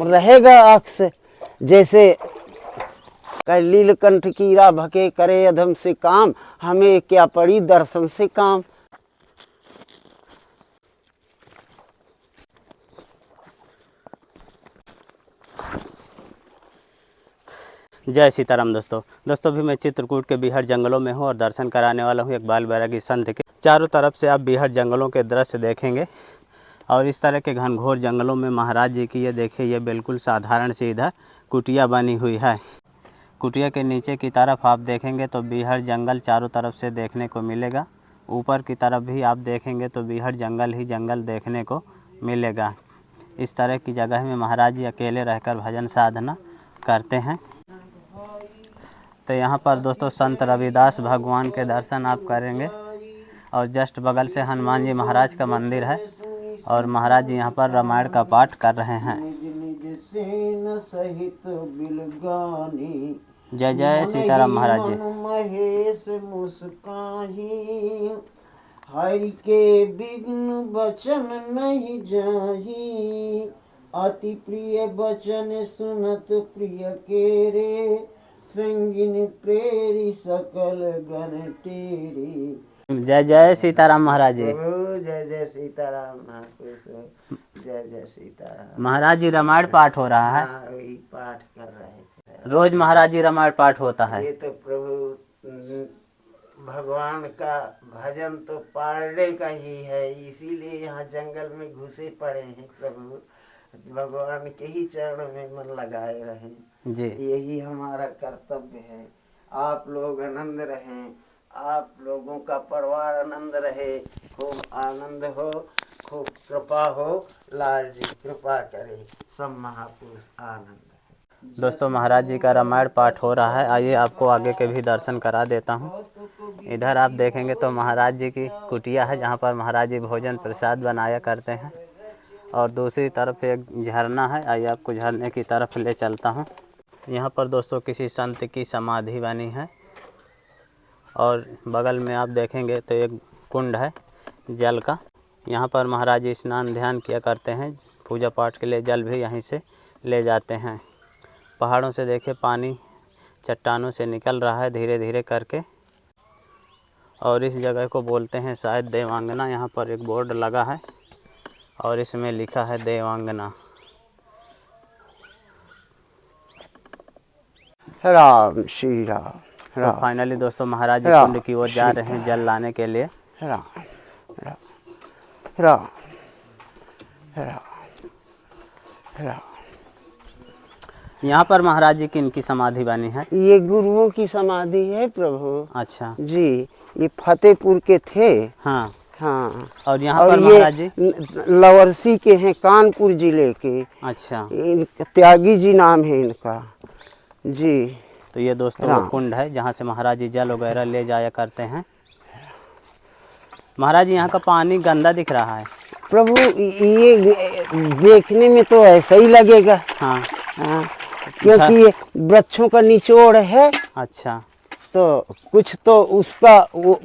रहेगा अक्स, जैसे कह नीलकंठ कीड़ा भके करे अधम से काम, हमें क्या पड़ी दर्शन से काम। जय सीताराम दोस्तों भी मैं चित्रकूट के बीहड़ जंगलों में हूँ और दर्शन कराने वाला हूँ एक बाल बैरागी संत के। चारों तरफ से आप बीहड़ जंगलों के दृश्य देखेंगे और इस तरह के घनघोर जंगलों में महाराज जी की ये देखिए, ये बिल्कुल साधारण सी इधर कुटिया बनी हुई है। कुटिया के नीचे की तरफ आप देखेंगे तो बीहड़ जंगल चारों तरफ से देखने को मिलेगा। ऊपर की तरफ भी आप देखेंगे तो बीहड़ जंगल ही जंगल देखने को मिलेगा। इस तरह की जगह में महाराज जी अकेले रहकर भजन साधना करते हैं। तो यहाँ पर दोस्तों संत रविदास भगवान के दर्शन आप करेंगे और जस्ट बगल से हनुमान जी महाराज का मंदिर है और महाराज जी यहाँ पर रामायण का पाठ कर रहे हैं। जय जय सीताराम महाराज जी। महेश मुस्काही, हरि के विघ्न बचन नहीं जाही, अति प्रिय बचन सुनत प्रिय के रे, संगिन प्रेरी सकल गण टेरी। जय जय सीताराम महाराज जी। जय जय सीताराम महापुरुष, जय जय सीताराम। महाराज जी रामायण पाठ हो रहा है। हाँ, वही पाठ कर रहे थे। रोज महाराज जी रामायण पाठ होता है। ये तो प्रभु भगवान का भजन तो पढ़ने का ही है, इसीलिए यहाँ जंगल में घुसे पड़े हैं। प्रभु भगवान के ही चरण में मन लगाए रहें जी। यही हमारा कर्तव्य है। आप लोग आनंद रहें, आप लोगों का परिवार आनंद रहे, खूब आनंद हो, खूब कृपा हो, लाल जी कृपा करे, सब महापुरुष आनंद है। दोस्तों महाराज जी का रामायण पाठ हो रहा है। आइए आपको आगे के भी दर्शन करा देता हूँ। इधर आप देखेंगे तो महाराज जी की कुटिया है जहाँ पर महाराज जी भोजन प्रसाद बनाया करते हैं और दूसरी तरफ एक झरना है। आइए आपको झरने की तरफ ले चलता हूँ। यहाँ पर दोस्तों किसी संत की समाधि बनी है और बगल में आप देखेंगे तो एक कुंड है जल का। यहाँ पर महाराज जी स्नान ध्यान किया करते हैं। पूजा पाठ के लिए जल भी यहीं से ले जाते हैं। पहाड़ों से देखिए पानी चट्टानों से निकल रहा है धीरे धीरे करके और इस जगह को बोलते हैं शायद देवांगना। यहाँ पर एक बोर्ड लगा है और इसमें लिखा है देवांगना। राम श्री राम। तो फाइनली दोस्तों महाराज जी कुंड की ओर जा रहे हैं जल लाने के लिए। राम राम राम राम राम। यहाँ पर महाराज जी किनकी समाधि बनी है? ये गुरुओं की समाधि है प्रभु। अच्छा जी, ये फतेहपुर के थे। हाँ हाँ। और यहाँ पर महाराज जी लवर्सी के हैं, कानपुर जिले के। अच्छा, त्यागी जी नाम है इनका जी। तो ये दोस्तों वो कुंड है जहाँ से महाराज जी जल वगैरह ले जाया करते हैं। महाराज जी यहाँ का पानी गंदा दिख रहा है प्रभु, ये देखने में तो ऐसा ही लगेगा। हाँ, हाँ, क्योंकि ये वृक्षों का निचोड़ है। अच्छा, तो कुछ तो उसका वो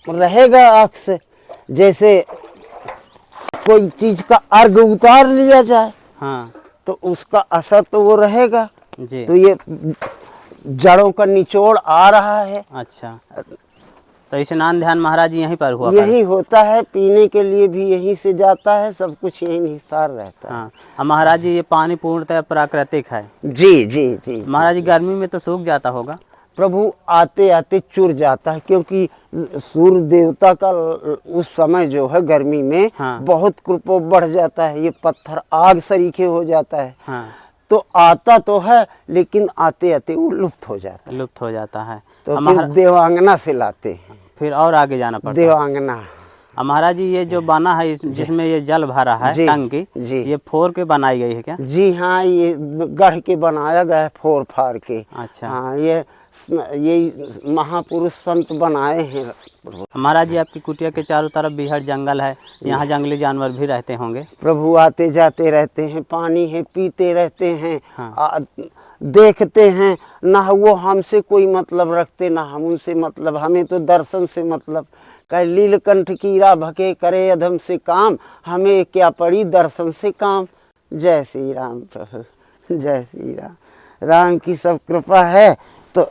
रहेगा अक्स, जैसे कोई चीज का अर्घ उतार लिया जाए। हाँ तो उसका असर तो वो रहेगा जी। तो ये जड़ों का निचोड़ आ रहा है। अच्छा, तो स्नान ध्यान महाराज जी यहीं पर हुआ? यही होता है, पीने के लिए भी यहीं से जाता है, सब कुछ यहीं निस्तार रहता है। हाँ। अब महाराज जी ये पानी पूर्णतः प्राकृतिक है? जी जी जी। महाराज जी गर्मी में तो सूख जाता होगा? प्रभु आते आते चुर जाता है, क्योंकि सूर्य देवता का उस समय जो है गर्मी में बहुत प्रकोप बढ़ जाता है। ये पत्थर आग सरीखे हो जाता है। हाँ। तो आता तो है लेकिन आते आते वो लुप्त हो जाता है। तो फिर देवांगना से लाते हैं। फिर और आगे जाना पड़ता है? देवांगना। महाराज जी ये जो बना है जिसमें ये जल भरा है टंकी, ये फोर के बनाई गई है क्या? जी हाँ, ये गढ़ के बनाया गया है, फोर फार के। अच्छा। हाँ, ये महापुरुष संत बनाए हैं। महाराज जी आपकी कुटिया के चारों तरफ बीहड़ जंगल है, यहाँ जंगली जानवर भी रहते होंगे? प्रभु आते जाते रहते हैं, पानी है पीते रहते हैं। हाँ। देखते हैं, ना वो हमसे कोई मतलब रखते ना हम उनसे मतलब। हमें तो दर्शन से मतलब। कह नीलकंठ कीड़ा भके करे अधम से काम, हमें क्या पड़ी दर्शन से काम। जय श्री राम प्रभु। जय श्री राम। राम की सब कृपा है तो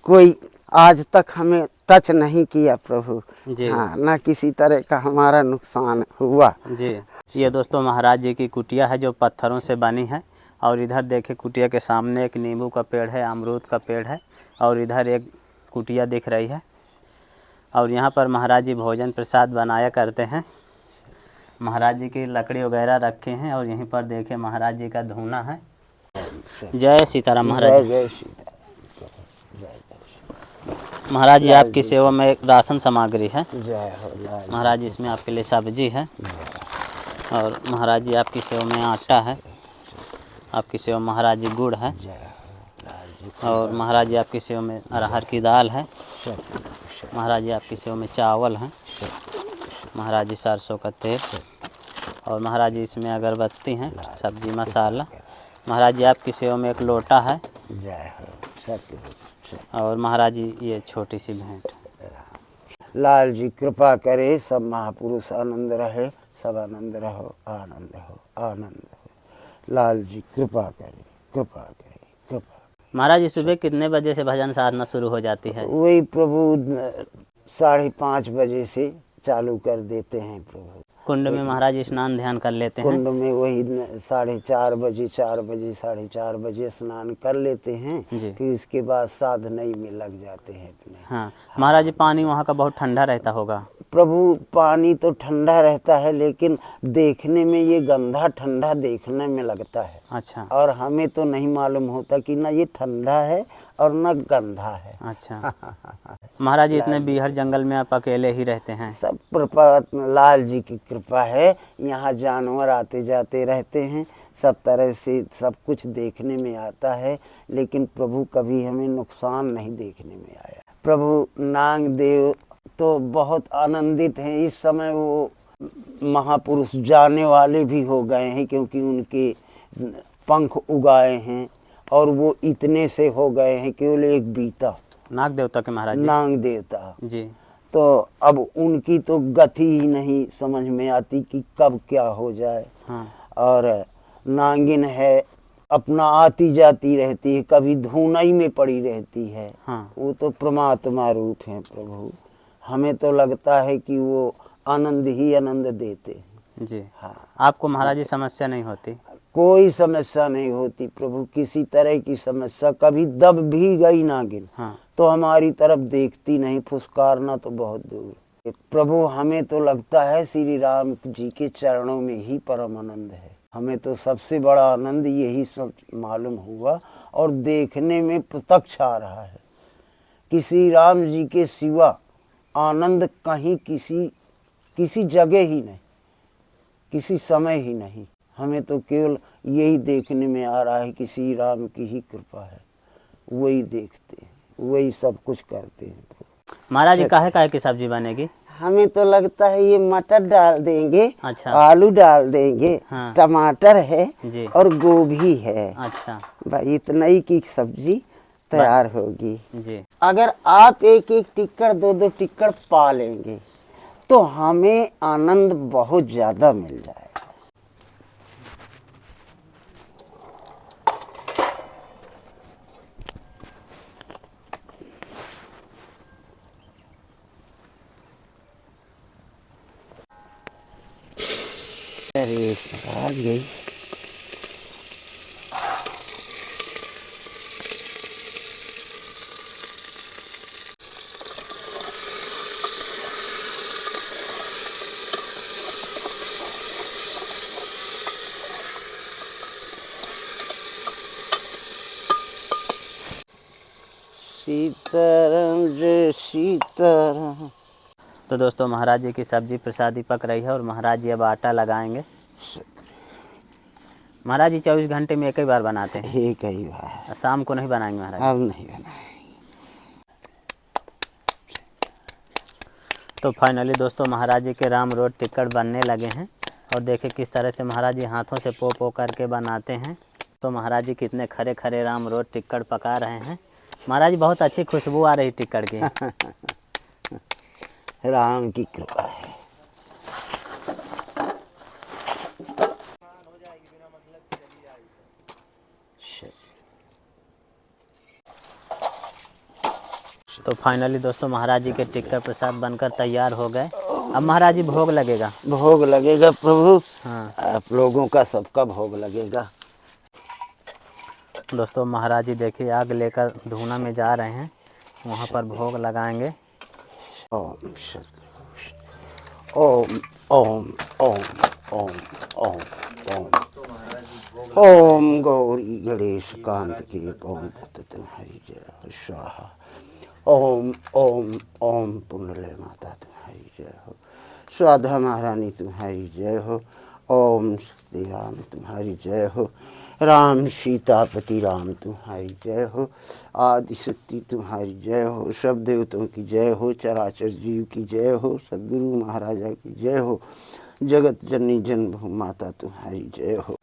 कोई आज तक हमें टच नहीं किया प्रभु जी। हाँ, ना किसी तरह का हमारा नुकसान हुआ जी। ये दोस्तों महाराज जी की कुटिया है जो पत्थरों से बनी है। और इधर देखे कुटिया के सामने एक नींबू का पेड़ है, अमरूद का पेड़ है और इधर एक कुटिया दिख रही है। और यहाँ पर महाराज जी भोजन प्रसाद बनाया करते हैं। महाराज जी की लकड़ी वगैरह रखे हैं और यहीं पर देखे महाराज जी का धूना है। जय सीताराम महाराज जी। जय श्री महाराज जी आपकी सेवा में एक राशन सामग्री है। जय हो लाल महाराज जी इसमें आपके लिए सब्जी है। और महाराज जी आपकी सेवा में आटा है। आपकी सेवा महाराज जी गुड़ है। और महाराज जी आपकी सेवा में अरहर की दाल है। महाराज जी आपकी सेवा में चावल है। महाराज जी सरसों का तेल और महाराज जी इसमें अगरबत्ती हैं, सब्जी मसाला। महाराज जी आपकी सेवा में एक लोटा है। जय हो और महाराज जी ये छोटी सी भेंट। लाल जी कृपा करे, सब महापुरुष आनंद रहे, सब आनंद रहो, आनंद हो, आनंद हो। लाल जी कृपा करे, कृपा करे, कृपा। महाराज जी सुबह कितने बजे से भजन साधना शुरू हो जाती है? वही प्रभु 5:30 बजे से चालू कर देते हैं प्रभु। कुंड में महाराज जी स्नान ध्यान कर लेते हैं। कुंड में वही 4:30 बजे 4 बजे 4:30 बजे स्नान कर लेते हैं। जी। फिर इसके बाद साधना में लग जाते हैं अपने। हाँ महाराज जी पानी वहाँ का बहुत ठंडा रहता होगा। प्रभु पानी तो ठंडा रहता है लेकिन देखने में ये गंदा ठंडा देखने में लगता है। अच्छा। और हमें तो नहीं मालूम होता कि ना ये ठंडा है और न गंदा है। अच्छा। महाराज जी इतने बीहड़ जंगल में आप अकेले ही रहते हैं? सब कृपा लाल जी की कृपा है। यहाँ जानवर आते जाते रहते हैं, सब तरह से सब कुछ देखने में आता है लेकिन प्रभु कभी हमें नुकसान नहीं देखने में आया। प्रभु नाग देव तो बहुत आनंदित हैं इस समय। वो महापुरुष जाने वाले भी हो गए हैं क्योंकि उनके पंख उगाए हैं और वो इतने से हो गए हैं केवल एक बीता। नाग देवता के महाराज जी? नाग देवता जी। तो अब उनकी तो गति ही नहीं समझ में आती कि कब क्या हो जाए। हाँ। और नागिन है अपना आती जाती रहती है, कभी धुनाई में पड़ी रहती है। हाँ। वो तो परमात्मा रूप है प्रभु। हमें तो लगता है कि वो आनंद ही आनंद देते हैं। जी। हाँ। आपको महाराज जी समस्या नहीं होती? कोई समस्या नहीं होती प्रभु, किसी तरह की समस्या। कभी दब भी गई नागिन हाँ। तो हमारी तरफ देखती नहीं, फुसकारना तो बहुत दूर। प्रभु हमें तो लगता है श्री राम जी के चरणों में ही परम आनंद है। हमें तो सबसे बड़ा आनंद यही सब मालूम हुआ और देखने में प्रत्यक्ष आ रहा है कि श्री राम जी के सिवा आनंद कहीं किसी जगह ही नहीं, किसी समय ही नहीं। हमें तो केवल यही देखने में आ रहा है कि श्री राम की ही कृपा है, वही देखते हैं, वही सब कुछ करते हैं। महाराज जी काहे की सब्जी बनेगी? हमें तो लगता है ये मटर डाल देंगे। अच्छा। आलू डाल देंगे। हाँ। टमाटर है जी। और गोभी है। अच्छा। भाई इतना ही की सब्जी तैयार होगी। जी। अगर आप एक एक टिक्कर 2-2 टिक्कर पा लेंगे तो हमें आनंद बहुत ज्यादा मिल जाएगा। अरे आ गई। सीताराम जय सीताराम। तो दोस्तों महाराज जी की सब्जी प्रसादी पक रही है और महाराज जी अब आटा लगाएंगे। महाराज जी 24 घंटे में एक ही बार बनाते हैं? एक ही बार। शाम को नहीं बनाएंगे महाराज? अब नहीं बनाएंगे। तो फाइनली दोस्तों महाराज जी के राम रोड टिक्कड़ बनने लगे हैं और देखिए किस तरह से महाराज जी हाथों से पो करके बनाते हैं। तो महाराज जी कितने खरे खरे राम रोड टिक्कड़ पका रहे हैं। महाराज जी बहुत अच्छी खुशबू आ रही टिक्कड़ की। राम की कृपा है। तो फाइनली दोस्तों महाराज जी के टिक्का प्रसाद बनकर तैयार हो गए। अब महाराज जी भोग लगेगा। भोग लगेगा प्रभु। हाँ आप लोगों का सबका भोग लगेगा। दोस्तों महाराज जी देखिए आग लेकर धूना में जा रहे हैं, वहाँ पर भोग लगाएंगे। ओम सतगुरु ओम ओम ओम ओम ओम ओम ओम गौरी गणेश कांत के ओम तुम्हारी जय हो स्वाहा। ओम ओम ओम पुण्यलय माता तुम्हारी जय हो। स्वाधा महारानी तुम्हारी जय हो। ओम श्री राम तुम्हारी जय हो। राम सीतापति राम तुम्हारी जय हो। आदि शक्ति तुम्हारी जय हो। सब देवताओं की जय हो। चराचर जीव की जय हो। सद्गुरु महाराजा की जय हो। जगत जननी जन्मभूमि माता तुम्हारी जय हो।